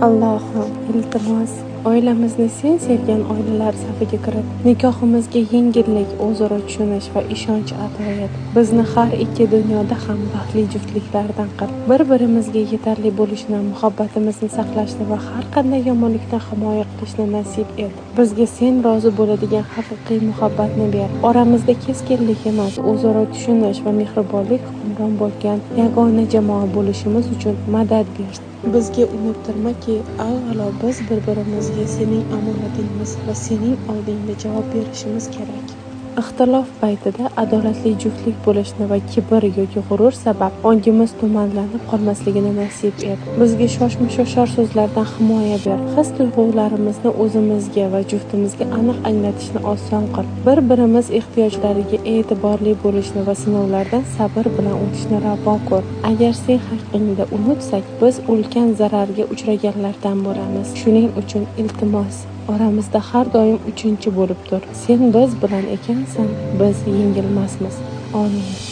Allohim, iltimos, oilamizni sen sevgan oilalar safiga kirit. Nikohimizga yengillik, o'zaro tushunish va ishonch ato et. Bizni har ikki dunyoda ham baxtli juftliklardan qil. Bir-birimizga yetarli bo'lishni, muhabbatimizni saqlashni va har qanday yomonlikdan himoya qilishni nasib et. Bizga sen rozi bo'ladigan haqiqiy muhabbatni ber. Oramizda keskinlik emas, o'zaro tushunish va mehribonlik hukmron bo'lgan yagona jamoa bo'lishimiz uchun madad ber. Bizga unuttirmaki, avvalo biz bir-birimizga sening omonatingmiz va sening oldingda javob berishimiz kerak. Ixtilof paytida adolatli juftlik bo'lishni va kibr yoki g'urur sabab ongimiz tumanlanib qolmasligini nasib et. Bizga shoshma-shoshar so'zlardan himoya ber. His-tuyg'ularimizni o'zimizga va juftimizga aniq anglatishni oson qil. Bir-birimiz ehtiyojlariga e'tiborli bo'lishni va sinovlardan sabr bilan o'tishni ravo ko'r. Agar sen haqqingda unutsak, biz ulkan zararga uchraganlardan bo'lamiz. Shuning uchun iltimos, oramizda har doim uchinchi bo'lib tur. Sen biz bilan ekansan, biz yengilmasmiz. Amin.